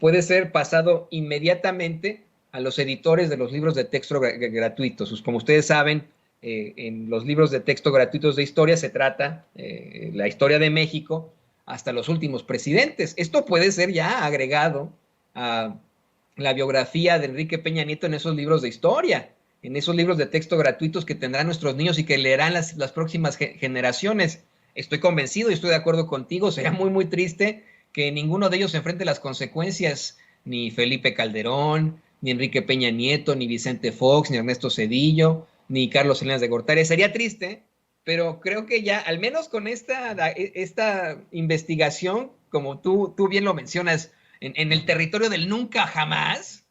puede ser pasado inmediatamente a los editores de los libros de texto gratuitos. Como ustedes saben, en los libros de texto gratuitos de historia se trata la historia de México hasta los últimos presidentes. Esto puede ser ya agregado a la biografía de Enrique Peña Nieto en esos libros de historia. en esos libros de texto gratuitos que tendrán nuestros niños y que leerán las próximas generaciones. Estoy convencido y estoy de acuerdo contigo, sería muy, muy triste que ninguno de ellos enfrente las consecuencias, ni Felipe Calderón, ni Enrique Peña Nieto, ni Vicente Fox, ni Ernesto Zedillo, ni Carlos Salinas de Gortari. Sería triste, pero creo que ya, al menos con esta investigación, como tú bien lo mencionas, en el territorio del nunca jamás,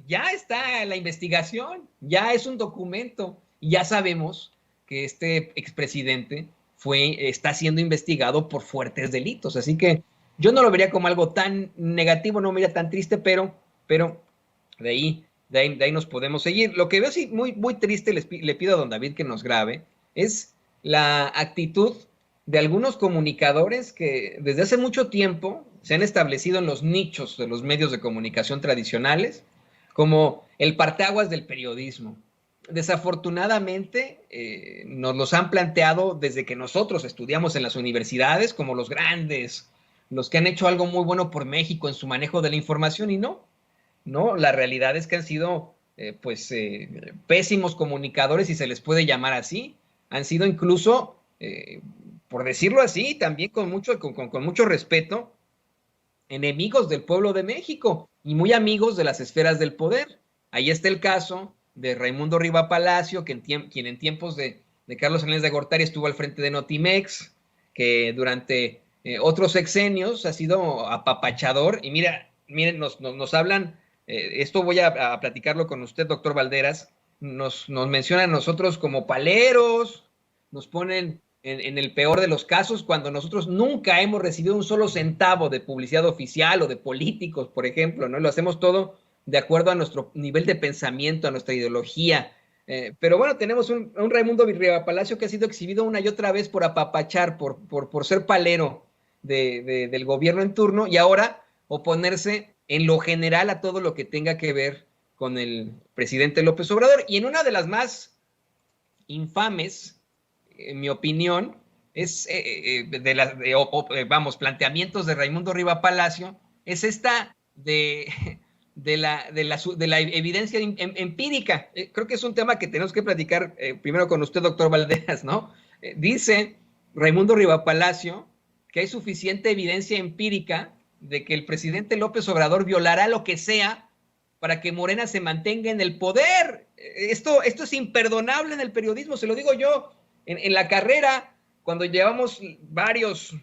ya está la investigación, ya es un documento, y ya sabemos que este expresidente está siendo investigado por fuertes delitos. Así que yo no lo vería como algo tan negativo, no me vería tan triste, pero de ahí nos podemos seguir. Lo que veo sí muy, muy triste, le pido a don David que nos grabe, es la actitud de algunos comunicadores que desde hace mucho tiempo se han establecido en los nichos de los medios de comunicación tradicionales como el parteaguas del periodismo. Desafortunadamente nos los han planteado desde que nosotros estudiamos en las universidades como los grandes, los que han hecho algo muy bueno por México en su manejo de la información, y no, la realidad es que han sido pésimos comunicadores, si se les puede llamar así. Han sido incluso, por decirlo así, también con mucho respeto, enemigos del pueblo de México y muy amigos de las esferas del poder. Ahí está el caso de Raimundo Riva Palacio, quien en tiempos de Carlos Salinas de Gortari estuvo al frente de Notimex, que durante otros sexenios ha sido apapachador. Y miren, nos hablan, esto voy a platicarlo con usted, doctor Valderas, nos mencionan a nosotros como paleros, nos ponen en el peor de los casos, cuando nosotros nunca hemos recibido un solo centavo de publicidad oficial o de políticos, por ejemplo, ¿no? Lo hacemos todo de acuerdo a nuestro nivel de pensamiento, a nuestra ideología. Pero bueno, tenemos un Raimundo Riva Palacio que ha sido exhibido una y otra vez por apapachar, por ser palero del gobierno en turno, y ahora oponerse en lo general a todo lo que tenga que ver con el presidente López Obrador. Y en una de las más infames, en mi opinión, es planteamientos de Raimundo Riva Palacio, es esta de la evidencia empírica. Creo que es un tema que tenemos que platicar primero con usted, doctor Valderas, ¿no? Dice Raimundo Riva Palacio que hay suficiente evidencia empírica de que el presidente López Obrador violará lo que sea para que Morena se mantenga en el poder. Esto es imperdonable en el periodismo, se lo digo yo. En la carrera, cuando llevamos varios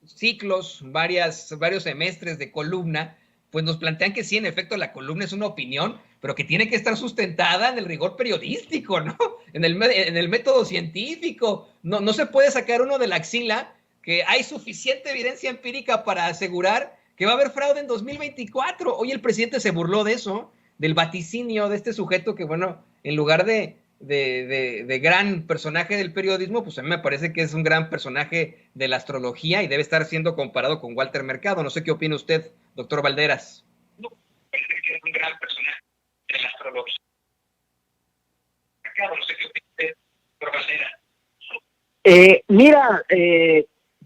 ciclos, varios semestres de columna, pues nos plantean que sí, en efecto, la columna es una opinión, pero que tiene que estar sustentada en el rigor periodístico, ¿no? En el método científico. No se puede sacar uno de la axila que hay suficiente evidencia empírica para asegurar que va a haber fraude en 2024. Hoy el presidente se burló de eso, del vaticinio de este sujeto que, bueno, en lugar de gran personaje del periodismo, pues a mí me parece que es un gran personaje de la astrología y debe estar siendo comparado con Walter Mercado. No sé qué opina usted, doctor Valderas. No, parece que es un gran personaje de la astrología. No sé qué opina usted, doctor Valderas.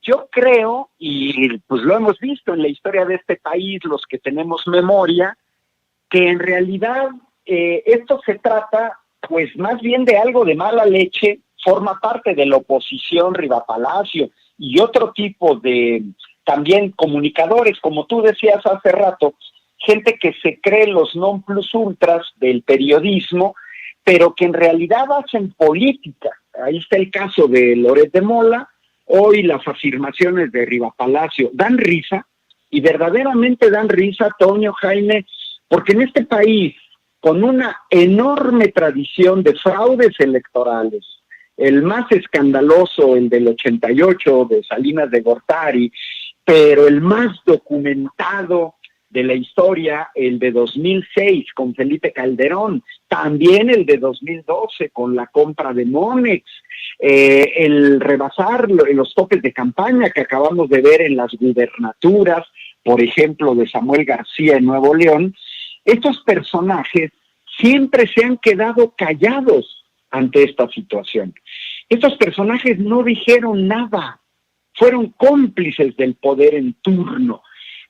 Yo creo, y pues lo hemos visto en la historia de este país, los que tenemos memoria, que en realidad esto se trata pues más bien de algo de mala leche. Forma parte de la oposición Riva Palacio y otro tipo de también comunicadores, como tú decías hace rato, gente que se cree los non plus ultras del periodismo, pero que en realidad hacen política. Ahí está el caso de Loret de Mola. Hoy las afirmaciones de Riva Palacio dan risa, y verdaderamente dan risa, Toño, Jaime, porque en este país, con una enorme tradición de fraudes electorales, el más escandaloso, el del 88, de Salinas de Gortari, pero el más documentado de la historia, el de 2006 con Felipe Calderón, también el de 2012 con la compra de Monex, el rebasar los topes de campaña que acabamos de ver en las gubernaturas, por ejemplo, de Samuel García en Nuevo León. Estos personajes siempre se han quedado callados ante esta situación. Estos personajes no dijeron nada, fueron cómplices del poder en turno.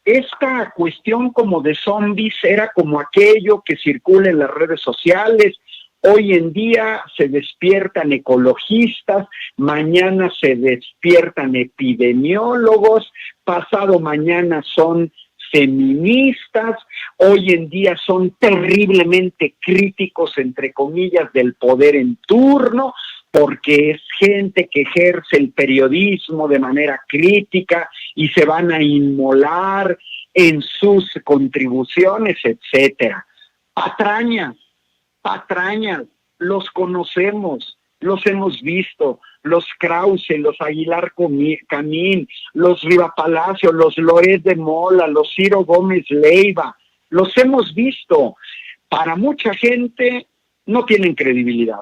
Esta cuestión como de zombies era como aquello que circula en las redes sociales, Hoy en día se despiertan ecologistas, mañana se despiertan epidemiólogos, pasado mañana son feministas, hoy en día son terriblemente críticos, entre comillas, del poder en turno, porque es gente que ejerce el periodismo de manera crítica y se van a inmolar en sus contribuciones, etcétera. Patrañas, los conocemos, los hemos visto, los Krause, los Aguilar Camín, los Riva Palacio, los Loret de Mola, los Ciro Gómez Leiva, los hemos visto. Para mucha gente no tienen credibilidad.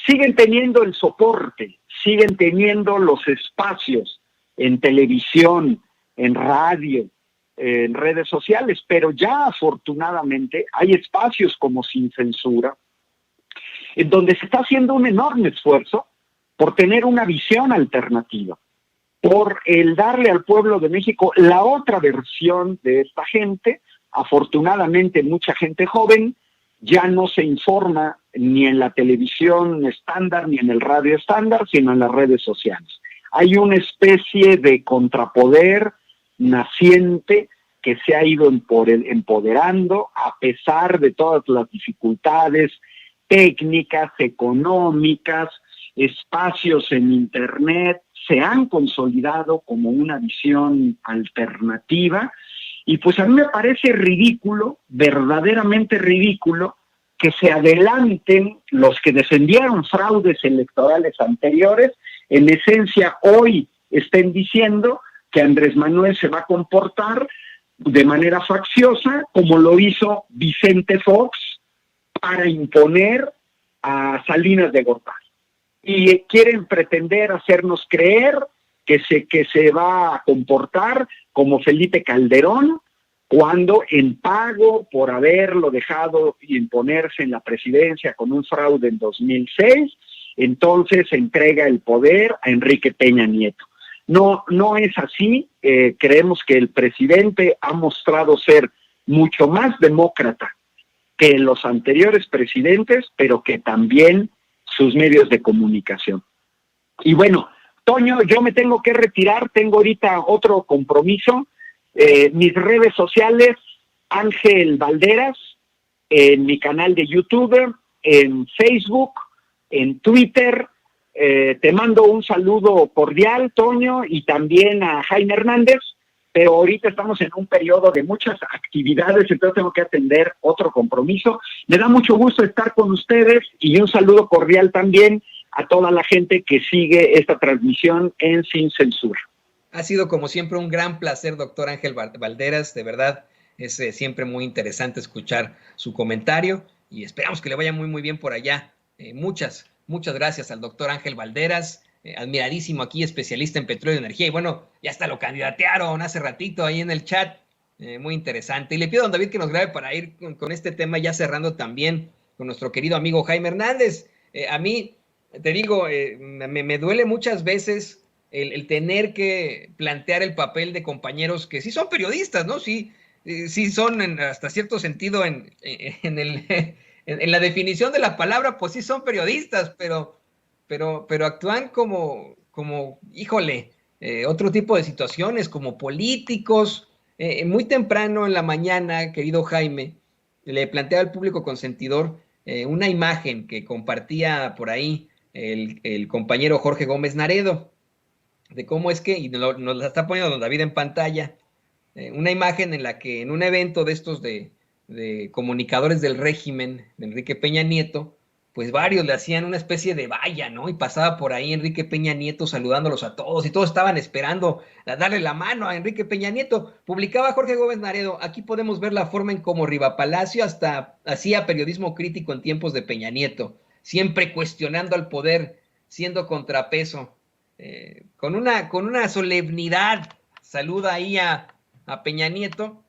Siguen teniendo el soporte, siguen teniendo los espacios en televisión, en radio, en redes sociales, pero ya afortunadamente hay espacios como Sin Censura, en donde se está haciendo un enorme esfuerzo por tener una visión alternativa, por el darle al pueblo de México la otra versión de esta gente. Afortunadamente mucha gente joven ya no se informa ni en la televisión estándar ni en el radio estándar, sino en las redes sociales. Hay una especie de contrapoder naciente que se ha ido empoderando a pesar de todas las dificultades técnicas, económicas, espacios en Internet, se han consolidado como una visión alternativa. Y pues a mí me parece ridículo, verdaderamente ridículo, que se adelanten los que defendieron fraudes electorales anteriores, en esencia hoy estén diciendo que Andrés Manuel se va a comportar de manera facciosa, como lo hizo Vicente Fox para imponer a Salinas de Gortari. Y quieren pretender hacernos creer que se va a comportar como Felipe Calderón, cuando en pago por haberlo dejado imponerse en la presidencia con un fraude en 2006, entonces entrega el poder a Enrique Peña Nieto. No es así. Creemos que el presidente ha mostrado ser mucho más demócrata que los anteriores presidentes, pero que también sus medios de comunicación. Y bueno, Toño, yo me tengo que retirar, tengo ahorita otro compromiso. Mis redes sociales, Ángel Valderas, en mi canal de YouTube, en Facebook, en Twitter. Te mando un saludo cordial, Toño, y también a Jaime Hernández, pero ahorita estamos en un periodo de muchas actividades, entonces tengo que atender otro compromiso. Me da mucho gusto estar con ustedes y un saludo cordial también a toda la gente que sigue esta transmisión en Sin Censura. Ha sido como siempre un gran placer, doctor Ángel Valderas, de verdad es siempre muy interesante escuchar su comentario y esperamos que le vaya muy muy bien por allá. Muchas gracias al doctor Ángel Valderas, admiradísimo aquí, especialista en petróleo y energía, y bueno, ya hasta lo candidatearon hace ratito ahí en el chat, muy interesante. Y le pido a don David que nos grabe para ir con este tema, ya cerrando también con nuestro querido amigo Jaime Hernández. A mí, te digo, me duele muchas veces el tener que plantear el papel de compañeros que sí son periodistas, ¿no? Sí son hasta cierto sentido en la definición de la palabra, pues sí son periodistas, pero actúan como híjole, otro tipo de situaciones, como políticos. Muy temprano en la mañana, querido Jaime, le planteaba al público consentidor una imagen que compartía por ahí el compañero Jorge Gómez Naredo, de cómo es que, y nos la está poniendo don David en pantalla, una imagen en la que en un evento de estos de comunicadores del régimen de Enrique Peña Nieto, pues varios le hacían una especie de valla, ¿no? Y pasaba por ahí Enrique Peña Nieto saludándolos a todos, y todos estaban esperando a darle la mano a Enrique Peña Nieto. Publicaba Jorge Gómez Naredo, aquí podemos ver la forma en cómo Riva Palacio hasta hacía periodismo crítico en tiempos de Peña Nieto, siempre cuestionando al poder, siendo contrapeso, con una solemnidad, saluda ahí a Peña Nieto.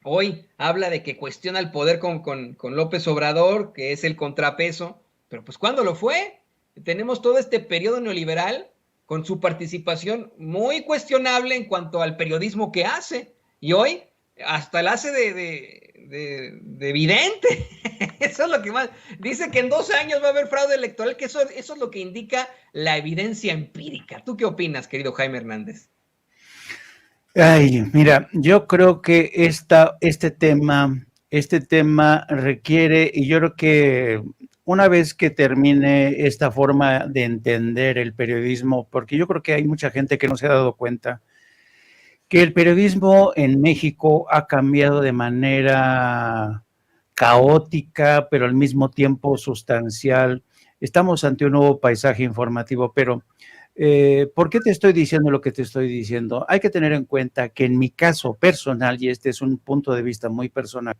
Hoy habla de que cuestiona el poder con López Obrador, que es el contrapeso, pero pues ¿cuándo lo fue? Tenemos todo este periodo neoliberal con su participación muy cuestionable en cuanto al periodismo que hace, y hoy hasta la hace de vidente. Eso es lo que más... Dice que en 2 años va a haber fraude electoral, que eso es lo que indica la evidencia empírica. ¿Tú qué opinas, querido Jaime Hernández? Ay, mira, yo creo que este tema requiere, y yo creo que una vez que termine esta forma de entender el periodismo, porque yo creo que hay mucha gente que no se ha dado cuenta que el periodismo en México ha cambiado de manera caótica, pero al mismo tiempo sustancial. Estamos ante un nuevo paisaje informativo, pero ¿por qué te estoy diciendo lo que te estoy diciendo? Hay que tener en cuenta que en mi caso personal, y este es un punto de vista muy personal,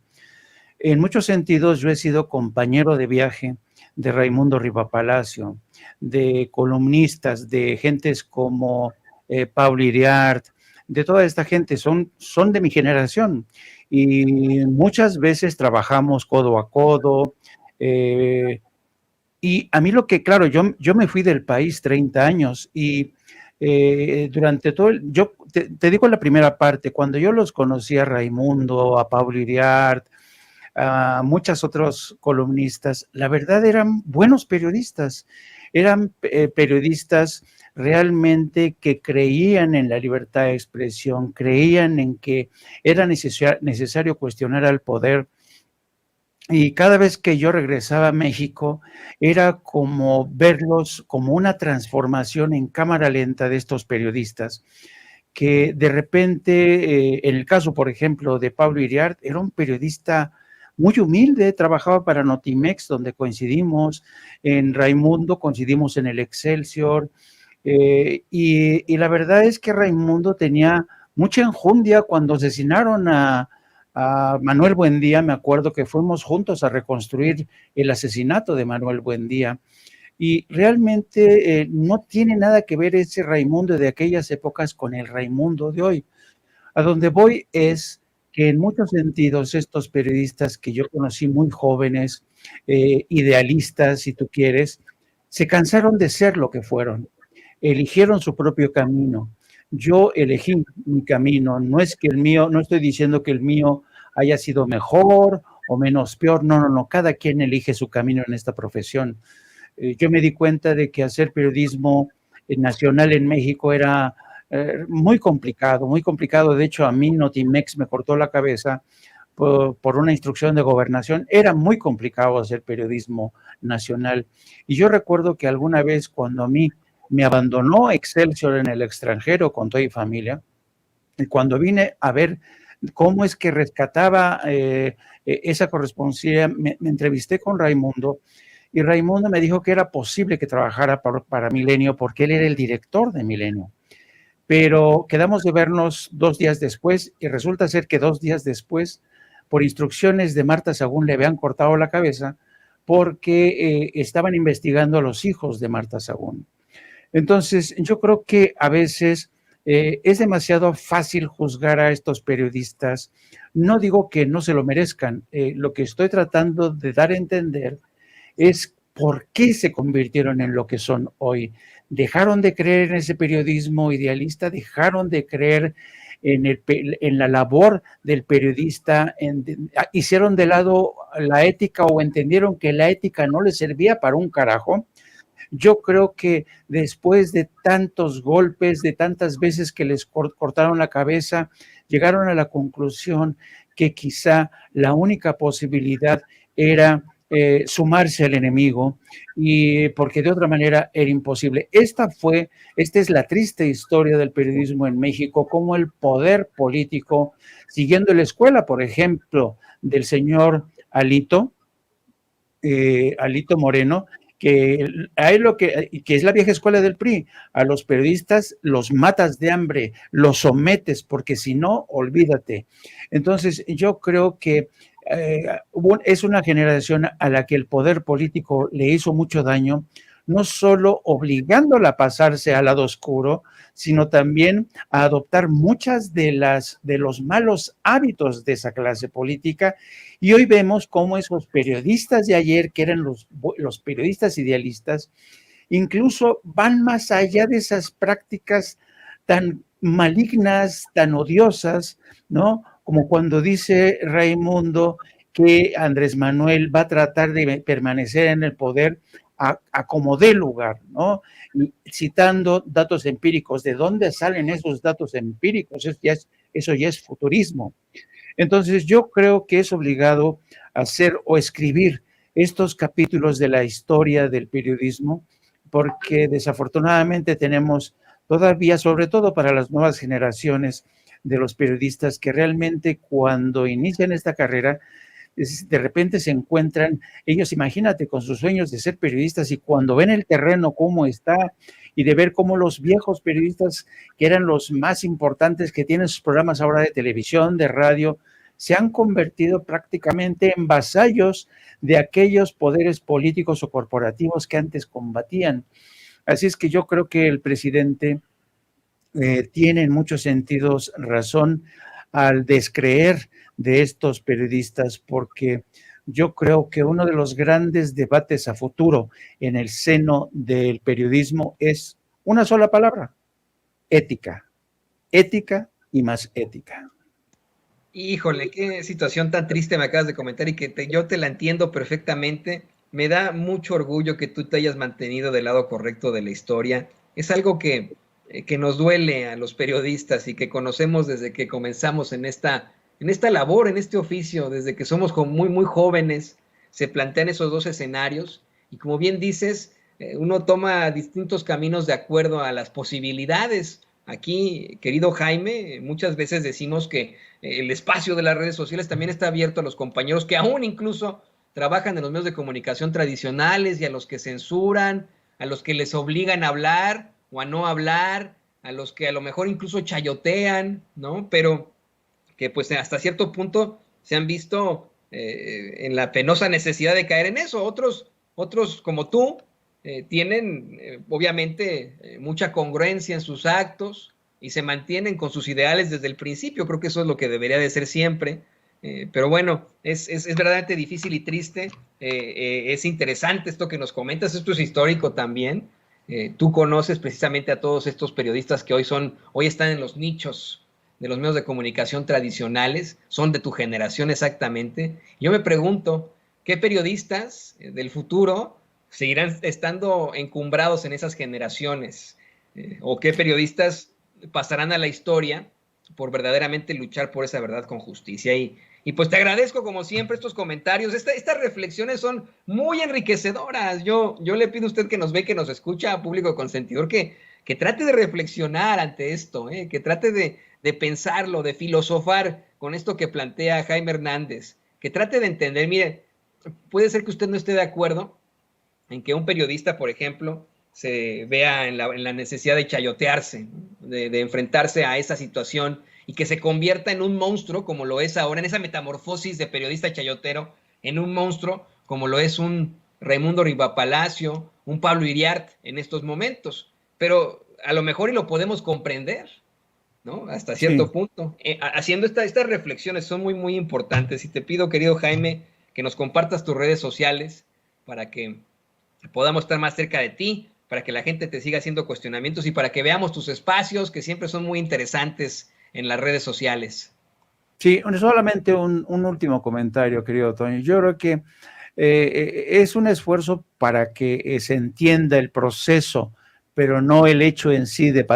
en muchos sentidos yo he sido compañero de viaje de Raimundo Rivapalacio, de columnistas, de gentes como Pablo Iriart, de toda esta gente, son de mi generación y muchas veces trabajamos codo a codo. Y a mí lo que, claro, yo me fui del país 30 años y durante todo yo te digo la primera parte, cuando yo los conocí a Raimundo, a Pablo Iriart, a muchos otros columnistas, la verdad eran buenos periodistas, eran periodistas realmente que creían en la libertad de expresión, creían en que era necesario cuestionar al poder. Y cada vez que yo regresaba a México, era como verlos como una transformación en cámara lenta de estos periodistas, que de repente, en el caso, por ejemplo, de Pablo Iriart, era un periodista muy humilde, trabajaba para Notimex, donde coincidimos, en Raimundo coincidimos en el Excelsior, y la verdad es que Raimundo tenía mucha enjundia cuando asesinaron a Manuel Buendía. Me acuerdo que fuimos juntos a reconstruir el asesinato de Manuel Buendía, y realmente no tiene nada que ver ese Raimundo de aquellas épocas con el Raimundo de hoy. A donde voy es que en muchos sentidos estos periodistas que yo conocí muy jóvenes, idealistas, si tú quieres, se cansaron de ser lo que fueron, eligieron su propio camino. Yo elegí mi camino, no es que el mío, no estoy diciendo que el mío haya sido mejor o menos peor, no, cada quien elige su camino en esta profesión. Yo me di cuenta de que hacer periodismo nacional en México era muy complicado. De hecho, a mí Notimex me cortó la cabeza por una instrucción de gobernación. Era muy complicado hacer periodismo nacional. Y yo recuerdo que alguna vez cuando a mí me abandonó Excelsior en el extranjero con toda mi familia, y cuando vine a ver cómo es que rescataba esa corresponsalía, me entrevisté con Raimundo, y Raimundo me dijo que era posible que trabajara para Milenio porque él era el director de Milenio. Pero quedamos de vernos 2 días después y resulta ser que 2 días después, por instrucciones de Marta Sagún, le habían cortado la cabeza porque estaban investigando a los hijos de Marta Sagún. Entonces, yo creo que a veces es demasiado fácil juzgar a estos periodistas. No digo que no se lo merezcan. Lo que estoy tratando de dar a entender es por qué se convirtieron en lo que son hoy. Dejaron de creer en ese periodismo idealista, dejaron de creer en la labor del periodista, hicieron de lado la ética o entendieron que la ética no les servía para un carajo. Yo creo que después de tantos golpes, de tantas veces que les cortaron la cabeza, llegaron a la conclusión que quizá la única posibilidad era sumarse al enemigo, y porque de otra manera era imposible. Esta es la triste historia del periodismo en México, como el poder político, siguiendo la escuela, por ejemplo, del señor Alito Moreno, que hay que es la vieja escuela del PRI, a los periodistas los matas de hambre, los sometes, porque si no, olvídate. Entonces, yo creo que es una generación a la que el poder político le hizo mucho daño, no solo obligándola a pasarse al lado oscuro, sino también a adoptar muchas de los malos hábitos de esa clase política. Y hoy vemos cómo esos periodistas de ayer, que eran los periodistas idealistas, incluso van más allá de esas prácticas tan malignas, tan odiosas, ¿no? como cuando dice Raimundo que Andrés Manuel va a tratar de permanecer en el poder a como dé lugar, ¿no? Y citando datos empíricos. ¿De dónde salen esos datos empíricos? Eso ya es futurismo. Entonces yo creo que es obligado hacer o escribir estos capítulos de la historia del periodismo, porque desafortunadamente tenemos todavía, sobre todo para las nuevas generaciones de los periodistas, que realmente cuando inician esta carrera, de repente se encuentran, ellos imagínate con sus sueños de ser periodistas, y cuando ven el terreno cómo está, y de ver cómo los viejos periodistas, que eran los más importantes, que tienen sus programas ahora de televisión, de radio, se han convertido prácticamente en vasallos de aquellos poderes políticos o corporativos que antes combatían. Así es que yo creo que el presidente tiene en muchos sentidos razón al descreer de estos periodistas, porque yo creo que uno de los grandes debates a futuro en el seno del periodismo es una sola palabra: ética. Ética y más ética. Híjole, qué situación tan triste me acabas de comentar, y que yo te la entiendo perfectamente. Me da mucho orgullo que tú te hayas mantenido del lado correcto de la historia. Es algo que nos duele a los periodistas y que conocemos desde que comenzamos en esta labor, en este oficio, desde que somos muy, muy jóvenes. Se plantean esos dos escenarios y, como bien dices, uno toma distintos caminos de acuerdo a las posibilidades. Aquí, querido Jaime, muchas veces decimos que el espacio de las redes sociales también está abierto a los compañeros que aún incluso trabajan en los medios de comunicación tradicionales, y a los que censuran, a los que les obligan a hablar o a no hablar, a los que a lo mejor incluso chayotean, ¿no? Pero que pues hasta cierto punto se han visto en la penosa necesidad de caer en eso. Otros como tú, tienen obviamente mucha congruencia en sus actos y se mantienen con sus ideales desde el principio. Creo que eso es lo que debería de ser siempre. Pero bueno, es verdaderamente difícil y triste. Es interesante esto que nos comentas, esto es histórico también. Tú conoces precisamente a todos estos periodistas que hoy están en los nichos de los medios de comunicación tradicionales, son de tu generación exactamente. Yo me pregunto, ¿qué periodistas del futuro seguirán estando encumbrados en esas generaciones? ¿O qué periodistas pasarán a la historia por verdaderamente luchar por esa verdad con justicia? Y pues te agradezco como siempre estos comentarios. Estas reflexiones son muy enriquecedoras. Yo le pido a usted que nos ve, que nos escucha, público consentidor, que trate de reflexionar ante esto, que trate de pensarlo, de filosofar con esto que plantea Jaime Hernández, que trate de entender. Mire, puede ser que usted no esté de acuerdo en que un periodista, por ejemplo, se vea en la necesidad de chayotearse, de enfrentarse a esa situación, y que se convierta en un monstruo como lo es ahora, en esa metamorfosis de periodista chayotero, en un monstruo como lo es un Raimundo Rivapalacio, un Pablo Iriart en estos momentos. Pero a lo mejor y lo podemos comprender, ¿no? Hasta cierto punto. Haciendo estas reflexiones son muy, muy importantes, y te pido, querido Jaime, que nos compartas tus redes sociales para que podamos estar más cerca de ti, para que la gente te siga haciendo cuestionamientos y para que veamos tus espacios, que siempre son muy interesantes en las redes sociales. Sí, solamente un último comentario, querido Toño. Yo creo que es un esfuerzo para que se entienda el proceso, pero no el hecho en sí de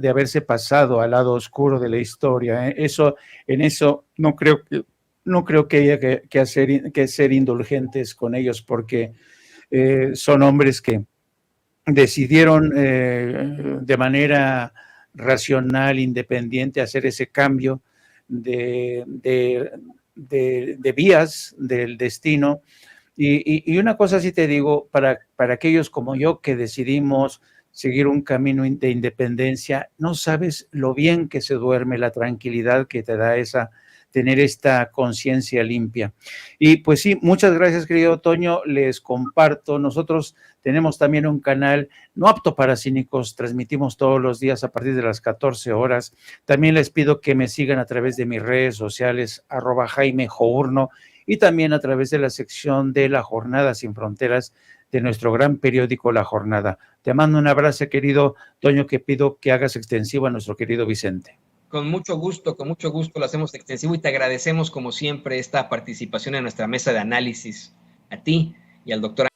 haberse pasado al lado oscuro de la historia. En eso no creo que haya que ser indulgentes con ellos, porque son hombres que decidieron de manera racional, independiente, hacer ese cambio de vías del destino. Y una cosa sí te digo, para aquellos como yo que decidimos seguir un camino de independencia, no sabes lo bien que se duerme, la tranquilidad que te da tener esta conciencia limpia. Y pues sí, muchas gracias, querido Toño, les comparto. Nosotros tenemos también un canal no apto para cínicos, transmitimos todos los días a partir de las 14 horas. También les pido que me sigan a través de mis redes sociales, @JaimeJourno, y también a través de la sección de La Jornada Sin Fronteras de nuestro gran periódico La Jornada. Te mando un abrazo, querido Toño, que pido que hagas extensivo a nuestro querido Vicente. Con mucho gusto lo hacemos extensivo y te agradecemos como siempre esta participación en nuestra mesa de análisis, a ti y al doctor.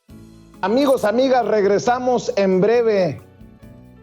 Amigos, amigas, regresamos en breve,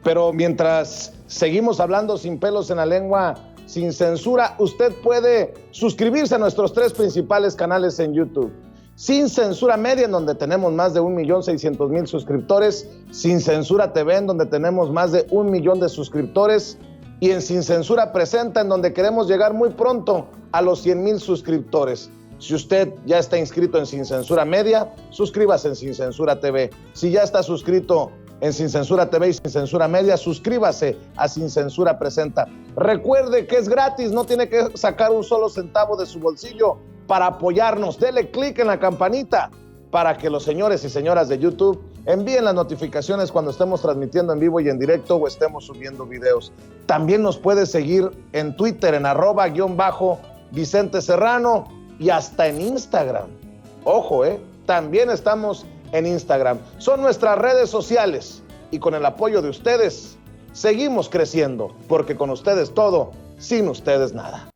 pero mientras seguimos hablando sin pelos en la lengua, sin censura, usted puede suscribirse a nuestros 3 principales canales en YouTube. Sin Censura Media, en donde tenemos más de 1,600,000 suscriptores, Sin Censura TV, en donde tenemos más de 1 millón de suscriptores, y en Sin Censura Presenta, en donde queremos llegar muy pronto a los 100,000 suscriptores. Si usted ya está inscrito en Sin Censura Media, suscríbase en Sin Censura TV. Si ya está suscrito en Sin Censura TV y Sin Censura Media, suscríbase a Sin Censura Presenta. Recuerde que es gratis, no tiene que sacar un solo centavo de su bolsillo para apoyarnos. Dele clic en la campanita para que los señores y señoras de YouTube envíen las notificaciones cuando estemos transmitiendo en vivo y en directo o estemos subiendo videos. También nos puede seguir en Twitter en @Vicente Serrano y hasta en Instagram. Ojo, también estamos en Instagram. Son nuestras redes sociales y con el apoyo de ustedes seguimos creciendo, porque con ustedes todo, sin ustedes nada.